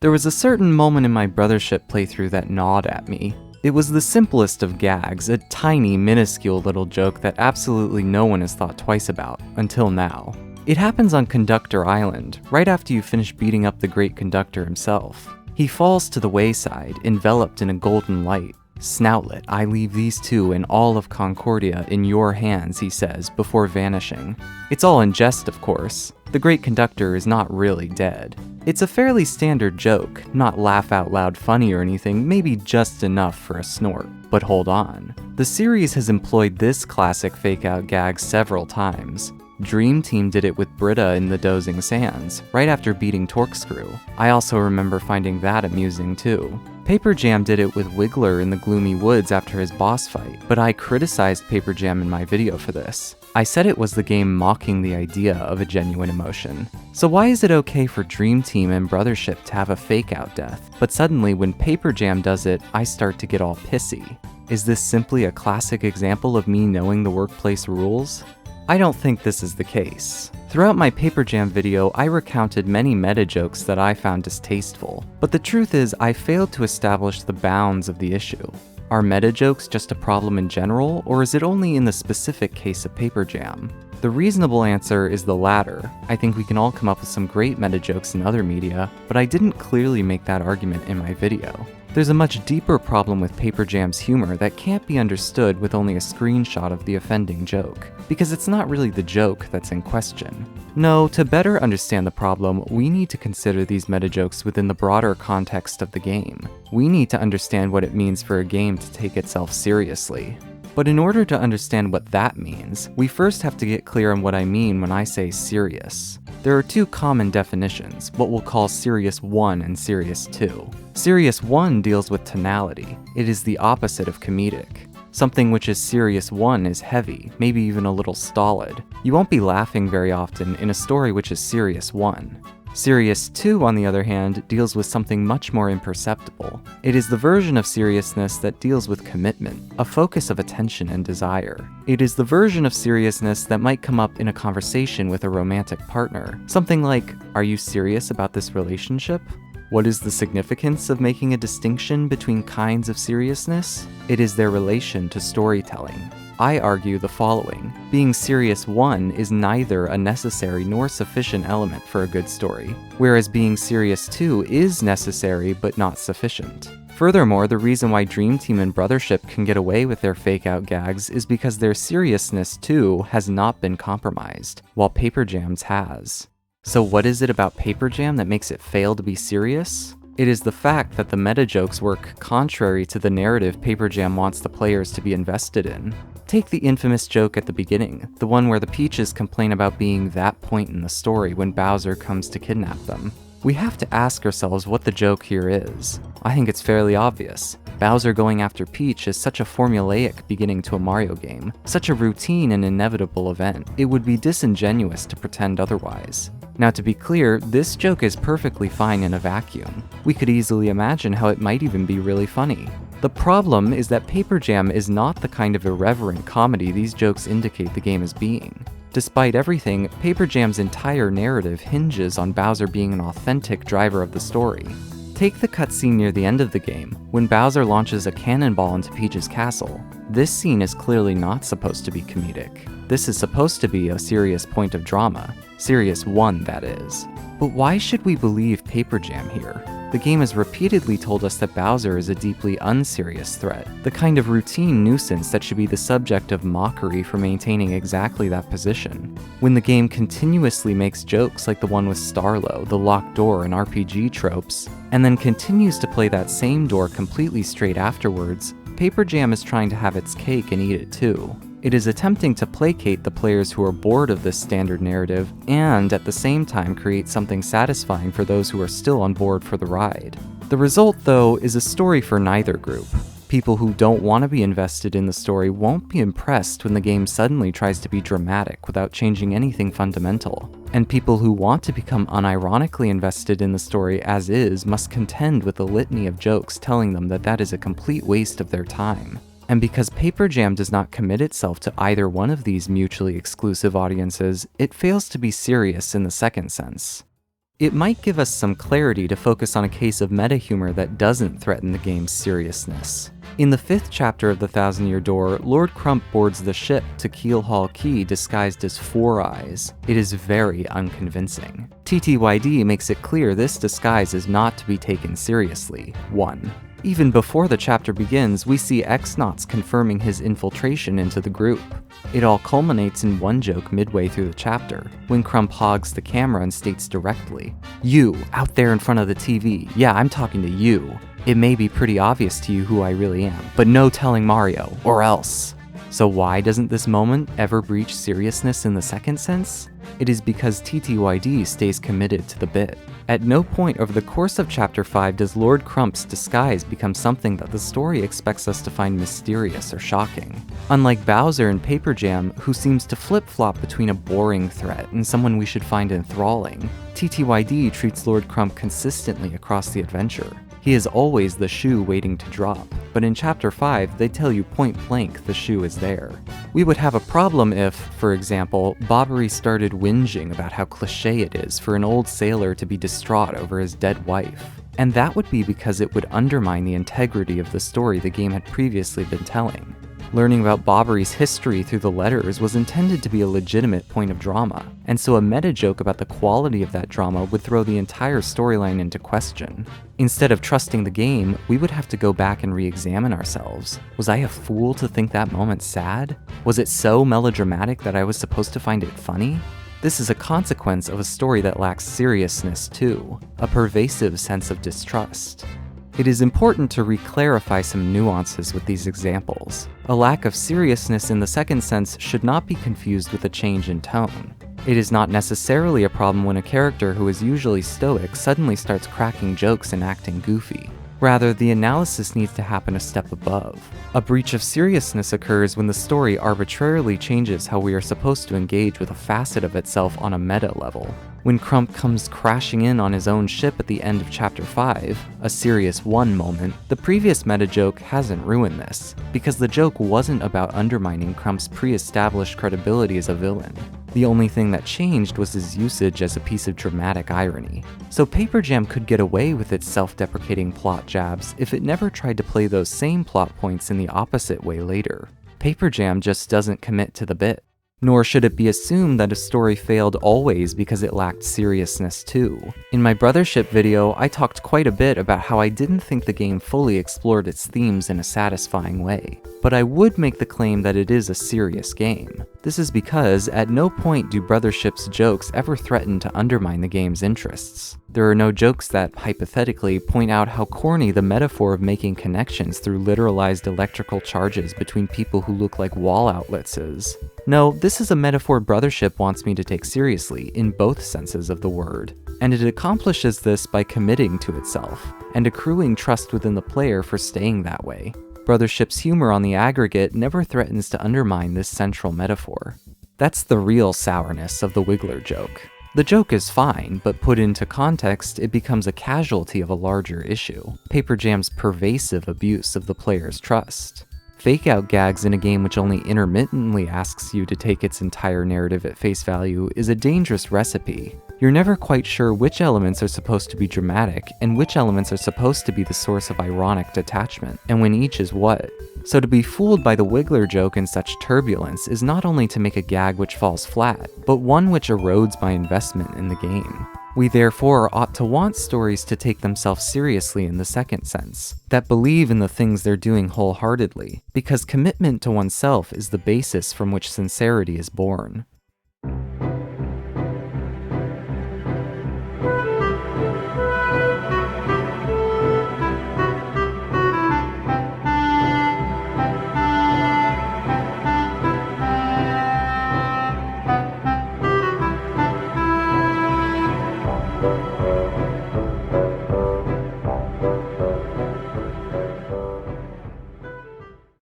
There was a certain moment in my Brothership playthrough that gnawed at me. It was the simplest of gags, a tiny, minuscule little joke that absolutely no one has thought twice about, until now. It happens on Conductor Island, right after you finish beating up the great conductor himself. He falls to the wayside, enveloped in a golden light. "Snoutlet, I leave these two and all of Concordia in your hands," he says, before vanishing. It's all in jest, of course. The great conductor is not really dead. It's a fairly standard joke, not laugh-out-loud funny or anything, maybe just enough for a snort. But hold on. The series has employed this classic fake-out gag several times. Dream Team did it with Britta in the Dozing Sands, right after beating Torkscrew. I also remember finding that amusing too. Paper Jam did it with Wiggler in the Gloomy Woods after his boss fight, but I criticized Paper Jam in my video for this. I said it was the game mocking the idea of a genuine emotion. So why is it okay for Dream Team and Brothership to have a fake-out death, but suddenly when Paper Jam does it, I start to get all pissy? Is this simply a classic example of me knowing the workplace rules? I don't think this is the case. Throughout my Paper Jam video, I recounted many meta jokes that I found distasteful, but the truth is I failed to establish the bounds of the issue. Are meta jokes just a problem in general, or is it only in the specific case of Paper Jam? The reasonable answer is the latter. I think we can all come up with some great meta jokes in other media, but I didn't clearly make that argument in my video. There's a much deeper problem with Paper Jam's humor that can't be understood with only a screenshot of the offending joke, because it's not really the joke that's in question. No, to better understand the problem, we need to consider these meta jokes within the broader context of the game. We need to understand what it means for a game to take itself seriously. But in order to understand what that means, we first have to get clear on what I mean when I say serious. There are two common definitions, what we'll call Serious 1 and Serious 2. Serious 1 deals with tonality. It is the opposite of comedic. Something which is Serious 1 is heavy, maybe even a little stolid. You won't be laughing very often in a story which is Serious 1. Serious 2, on the other hand, deals with something much more imperceptible. It is the version of seriousness that deals with commitment, a focus of attention and desire. It is the version of seriousness that might come up in a conversation with a romantic partner. Something like, "Are you serious about this relationship?" What is the significance of making a distinction between kinds of seriousness? It is their relation to storytelling. I argue the following. Being Serious 1 is neither a necessary nor sufficient element for a good story, whereas being Serious 2 is necessary but not sufficient. Furthermore, the reason why Dream Team and Brothership can get away with their fake-out gags is because their seriousness too has not been compromised, while Paper Jam's has. So what is it about Paper Jam that makes it fail to be serious? It is the fact that the meta jokes work contrary to the narrative Paper Jam wants the players to be invested in. Take the infamous joke at the beginning, the one where the Peaches complain about being that point in the story when Bowser comes to kidnap them. We have to ask ourselves what the joke here is. I think it's fairly obvious. Bowser going after Peach is such a formulaic beginning to a Mario game, such a routine and inevitable event, it would be disingenuous to pretend otherwise. Now to be clear, this joke is perfectly fine in a vacuum. We could easily imagine how it might even be really funny. The problem is that Paper Jam is not the kind of irreverent comedy these jokes indicate the game as being. Despite everything, Paper Jam's entire narrative hinges on Bowser being an authentic driver of the story. Take the cutscene near the end of the game, when Bowser launches a cannonball into Peach's castle. This scene is clearly not supposed to be comedic. This is supposed to be a serious point of drama. Serious 1, that is. But why should we believe Paper Jam here? The game has repeatedly told us that Bowser is a deeply unserious threat, the kind of routine nuisance that should be the subject of mockery for maintaining exactly that position. When the game continuously makes jokes like the one with Starlo, the locked door, and RPG tropes, and then continues to play that same door completely straight afterwards, Paper Jam is trying to have its cake and eat it too. It is attempting to placate the players who are bored of this standard narrative, and at the same time create something satisfying for those who are still on board for the ride. The result, though, is a story for neither group. People who don't want to be invested in the story won't be impressed when the game suddenly tries to be dramatic without changing anything fundamental. And people who want to become unironically invested in the story as is must contend with a litany of jokes telling them that that is a complete waste of their time. And because Paper Jam does not commit itself to either one of these mutually exclusive audiences, it fails to be serious in the second sense. It might give us some clarity to focus on a case of meta-humor that doesn't threaten the game's seriousness. In the 5th chapter of the Thousand-Year Door, Lord Crump boards the ship to Keelhaul Key disguised as Four Eyes. It is very unconvincing. TTYD makes it clear this disguise is not to be taken seriously. 1. Even before the chapter begins, we see X-Nauts confirming his infiltration into the group. It all culminates in one joke midway through the chapter, when Crump hogs the camera and states directly, "You, out there in front of the TV, yeah, I'm talking to you. It may be pretty obvious to you who I really am, but no telling Mario, or else." So why doesn't this moment ever breach seriousness in the second sense? It is because TTYD stays committed to the bit. At no point over the course of Chapter 5 does Lord Crump's disguise become something that the story expects us to find mysterious or shocking. Unlike Bowser and Paper Jam, who seems to flip-flop between a boring threat and someone we should find enthralling, TTYD treats Lord Crump consistently across the adventure. He is always the shoe waiting to drop, but in Chapter 5, they tell you point blank the shoe is there. We would have a problem if, for example, Bobbery started whinging about how cliché it is for an old sailor to be distraught over his dead wife. And that would be because it would undermine the integrity of the story the game had previously been telling. Learning about Bobbery's history through the letters was intended to be a legitimate point of drama, and so a meta-joke about the quality of that drama would throw the entire storyline into question. Instead of trusting the game, we would have to go back and re-examine ourselves. Was I a fool to think that moment sad? Was it so melodramatic that I was supposed to find it funny? This is a consequence of a story that lacks seriousness too, a pervasive sense of distrust. It is important to re-clarify some nuances with these examples. A lack of seriousness in the second sense should not be confused with a change in tone. It is not necessarily a problem when a character who is usually stoic suddenly starts cracking jokes and acting goofy. Rather, the analysis needs to happen a step above. A breach of seriousness occurs when the story arbitrarily changes how we are supposed to engage with a facet of itself on a meta level. When Crump comes crashing in on his own ship at the end of Chapter 5, a serious one moment, the previous meta joke hasn't ruined this, because the joke wasn't about undermining Crump's pre-established credibility as a villain. The only thing that changed was his usage as a piece of dramatic irony. So Paper Jam could get away with its self-deprecating plot jabs if it never tried to play those same plot points in the opposite way later. Paper Jam just doesn't commit to the bit. Nor should it be assumed that a story failed always because it lacked seriousness too. In my Brothership video, I talked quite a bit about how I didn't think the game fully explored its themes in a satisfying way. But I would make the claim that it is a serious game. This is because at no point do Brothership's jokes ever threaten to undermine the game's interests. There are no jokes that, hypothetically, point out how corny the metaphor of making connections through literalized electrical charges between people who look like wall outlets is. No, this is a metaphor Brothership wants me to take seriously, in both senses of the word. And it accomplishes this by committing to itself, and accruing trust within the player for staying that way. Brothership's humor on the aggregate never threatens to undermine this central metaphor. That's the real sourness of the Wiggler joke. The joke is fine, but put into context, it becomes a casualty of a larger issue, Paper Jam's pervasive abuse of the player's trust. Fake-out gags in a game which only intermittently asks you to take its entire narrative at face value is a dangerous recipe. You're never quite sure which elements are supposed to be dramatic, and which elements are supposed to be the source of ironic detachment, and when each is what. So to be fooled by the Wiggler joke in such turbulence is not only to make a gag which falls flat, but one which erodes my investment in the game. We therefore ought to want stories to take themselves seriously in the second sense, that believe in the things they're doing wholeheartedly, because commitment to oneself is the basis from which sincerity is born.